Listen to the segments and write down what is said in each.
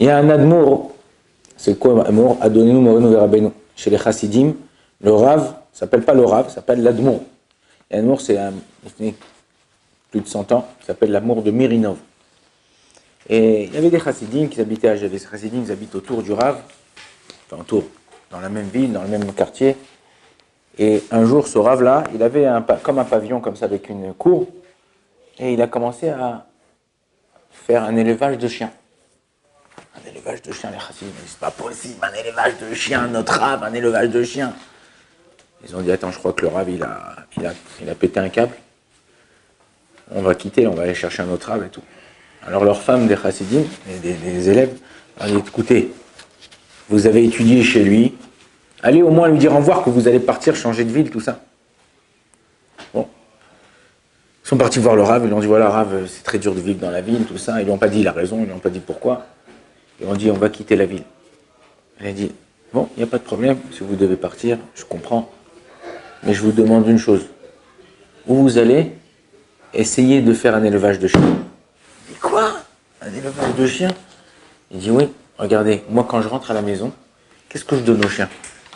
Il y a un admour, c'est quoi admour? Adonenu Morenu Verabenu. Chez les chassidim, le Rav, ça s'appelle pas le Rav, ça s'appelle l'admour. L'admour, c'est plus de 100 ans, ça s'appelle l'amour de Mirinov. Et il y avait des chassidim qui habitaient à Genève. Ces chassidim, ils habitent autour du Rav, enfin autour, dans la même ville, dans le même quartier. Et un jour, ce Rav-là, il avait comme un pavillon comme ça avec une cour, et il a commencé à faire un élevage de chiens. Un élevage de chiens, les chassidim, c'est pas possible, un élevage de chiens, notre Rav, un élevage de chiens. Ils ont dit, attends, je crois que le Rav, il a pété un câble. On va quitter, on va aller chercher un autre Rav et tout. Alors leurs femmes des chassidim, des élèves, ont dit, écoutez, vous avez étudié chez lui, allez au moins lui dire au revoir que vous allez partir, changer de ville, tout ça. Bon. Ils sont partis voir le Rav, ils lui ont dit, voilà Rav, c'est très dur de vivre dans la ville, tout ça. Ils lui ont pas dit la raison, ils lui ont pas dit pourquoi. Ils ont dit, on va quitter la ville. Elle a dit, bon, il n'y a pas de problème, si vous devez partir, je comprends. Mais je vous demande une chose. Où vous allez essayer de faire un élevage de chiens. Il dit, quoi? Un élevage de chiens? Il dit, oui, regardez, moi quand je rentre à la maison, qu'est-ce que je donne aux chiens?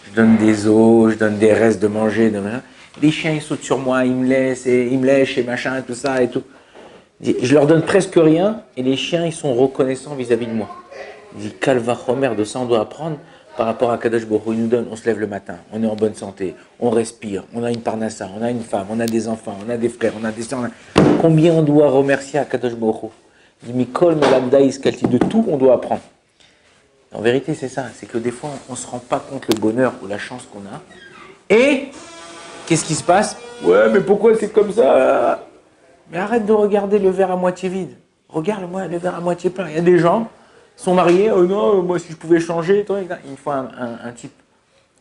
Je donne des os, je donne des restes de manger, de machin. Les chiens, ils sautent sur moi, ils me lèchent et machin, tout ça et tout. Il dit, je leur donne presque rien et les chiens, ils sont reconnaissants vis-à-vis de moi. Il dit, Kalva Chomer, de ça on doit apprendre par rapport à Kadosh Baruch Hu. Il nous donne, on se lève le matin, on est en bonne santé, on respire, on a une parnassa, on a une femme, on a des enfants, on a des frères, on a des sœurs. Combien on doit remercier à Kadosh Baruch Hu? Il dit, Mikol Melamda Iskalti, de tout on doit apprendre. En vérité, c'est ça, c'est que des fois, on ne se rend pas compte le bonheur ou la chance qu'on a. Et, qu'est-ce qui se passe? Ouais, mais pourquoi c'est comme ça? Mais arrête de regarder le verre à moitié vide. Regarde le verre à moitié plein. Il y a des gens qui sont mariés, oh non, moi si je pouvais changer. Une fois, un type,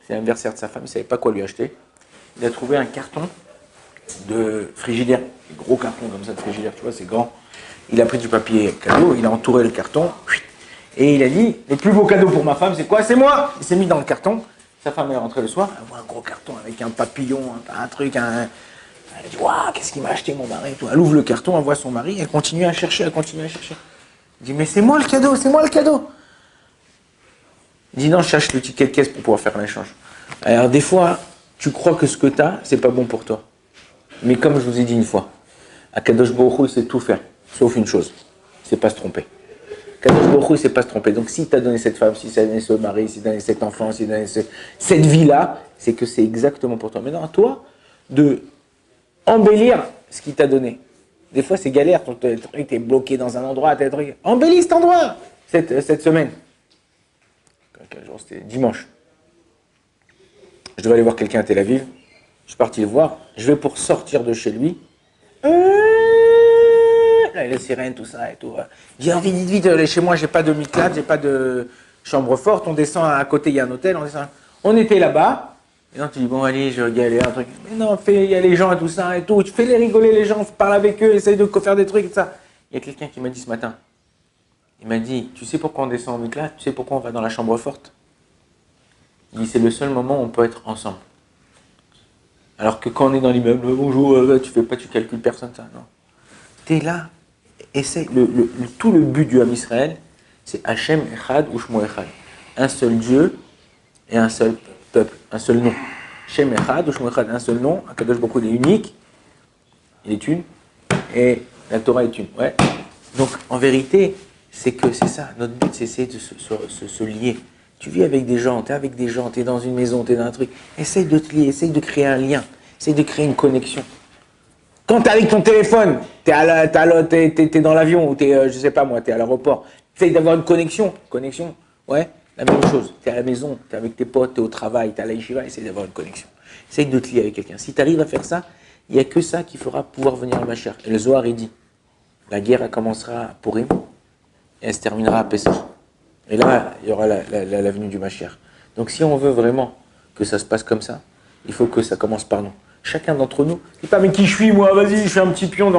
c'est l'anniversaire de sa femme, il ne savait pas quoi lui acheter. Il a trouvé un carton de frigidaire, un gros carton comme ça de frigidaire, tu vois, c'est grand. Il a pris du papier cadeau, il a entouré le carton. Et il a dit, le plus beau cadeau pour ma femme, c'est quoi? C'est moi! Il s'est mis dans le carton. Sa femme est rentrée le soir, elle voit un gros carton avec un papillon, un truc, elle dit, waouh, qu'est-ce qu'il m'a acheté mon mari? Elle ouvre le carton, elle voit son mari, elle continue à chercher, Elle dit, mais c'est moi le cadeau, c'est moi le cadeau! Il dit, non, je cherche le ticket de caisse pour pouvoir faire l'échange. Alors des fois, tu crois que ce que tu as, c'est pas bon pour toi. Mais comme je vous ai dit une fois, Akadosh Baruch Hu, il sait tout faire, sauf une chose, il sait pas se tromper. Kadosh Baruch Hu, il ne sait pas se tromper. Donc, si tu as donné cette femme, si tu as donné ce mari, si tu as donné cet enfant, si tu as donné cette vie-là, c'est que c'est exactement pour toi. Maintenant, à toi de embellir ce qu'il t'a donné. Des fois, c'est galère. Tu es bloqué dans un endroit. Embellis cet endroit cette semaine. Quel jour? C'était dimanche. Je devais aller voir quelqu'un à Tel Aviv. Je suis parti le voir. Je vais pour sortir de chez lui. Là, les sirènes, tout ça et tout. J'ai envie, vite, chez moi, j'ai pas de miklat, j'ai pas de chambre forte. On descend à côté, il y a un hôtel. On était là-bas. Et donc tu dis, bon, allez, je galère, un truc. Mais non, il y a les gens et tout ça et tout. Tu fais les rigoler, les gens, parle avec eux, essaye de faire des trucs et tout ça. Il y a quelqu'un qui m'a dit ce matin. Il m'a dit, tu sais pourquoi on descend en miklat? Tu sais pourquoi on va dans la chambre forte? Il dit, c'est le seul moment où on peut être ensemble. Alors que quand on est dans l'immeuble, bonjour, tu calcules personne, ça, non. T'es là. Essaye, tout le but du Ham Israël, c'est Hachem Echad ou Shmo Echad. Un seul Dieu et un seul peuple, un seul nom. Hachem Echad ou Shmo Echad, un seul nom. Akadosh Baruch Hu est unique, il est une, et la Torah est une. Ouais. Donc en vérité, c'est ça. Notre but, c'est essayer de se lier. Tu vis avec des gens, tu es dans une maison, tu es dans un truc. Essaye de te lier, essaye de créer un lien, essaye de créer une connexion. Quand tu es avec ton téléphone, tu es dans l'avion ou tu es, je sais pas moi, tu es à l'aéroport, essaye d'avoir une connexion. Connexion, ouais, la même chose. Tu es à la maison, tu es avec tes potes, tu es au travail, tu es à la yeshiva, essaye d'avoir une connexion. Essaye de te lier avec quelqu'un. Si tu arrives à faire ça, il n'y a que ça qui fera pouvoir venir le Mashiach. Et le Zohar, il dit, la guerre, elle commencera à Purim et elle se terminera à Pessah. Et là, il y aura la venue du Mashiach. Donc si on veut vraiment que ça se passe comme ça, il faut que ça commence par nous. Chacun d'entre nous, dis pas mais qui je suis moi, vas-y, je fais un petit pion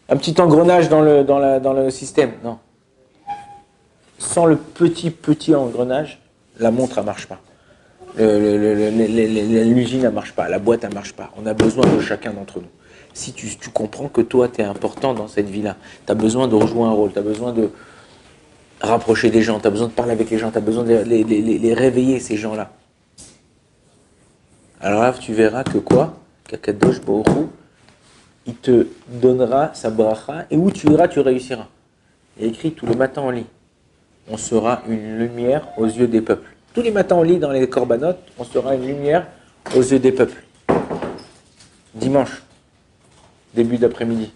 un petit engrenage dans le système. Non. Sans le petit engrenage, la montre ne marche pas. L'usine ne marche pas, la boîte ne marche pas. On a besoin de chacun d'entre nous. Si tu comprends que toi, tu es important dans cette vie-là, tu as besoin de rejouer un rôle, tu as besoin de rapprocher des gens, tu as besoin de parler avec les gens, tu as besoin de les réveiller, ces gens-là. Alors là, tu verras que quoi? Qu'Akadosh Baruch Hu, il te donnera sa bracha, et où tu iras, tu réussiras. Il y a écrit, tous les matins on lit. On sera une lumière aux yeux des peuples. Tous les matins on lit dans les corbanotes, on sera une lumière aux yeux des peuples. Dimanche, début d'après-midi,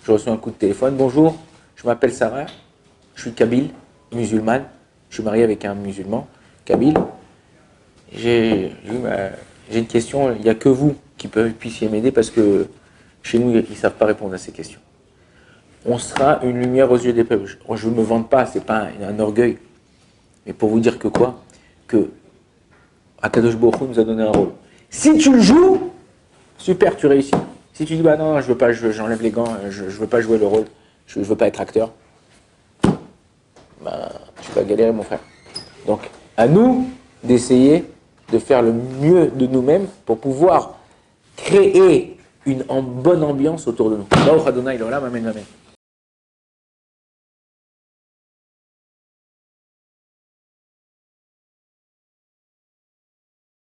je reçois un coup de téléphone. Bonjour, je m'appelle Sarah, je suis kabyle, musulmane, je suis marié avec un musulman, kabyle. J'ai une question, il n'y a que vous qui puissiez m'aider parce que chez nous, ils ne savent pas répondre à ces questions. On sera une lumière aux yeux des peuples. Je ne me vante pas, ce n'est pas un orgueil. Mais pour vous dire que quoi? Que Akadosh Baruch Hu nous a donné un rôle. Si tu le joues, super, tu réussis. Si tu dis, bah non, je veux pas, j'enlève les gants, je veux pas jouer le rôle, je veux pas être acteur, bah, tu vas galérer, mon frère. Donc, à nous d'essayer de faire le mieux de nous-mêmes pour pouvoir créer une bonne ambiance autour de nous. Baruch Adonai l'olam, amen, amen.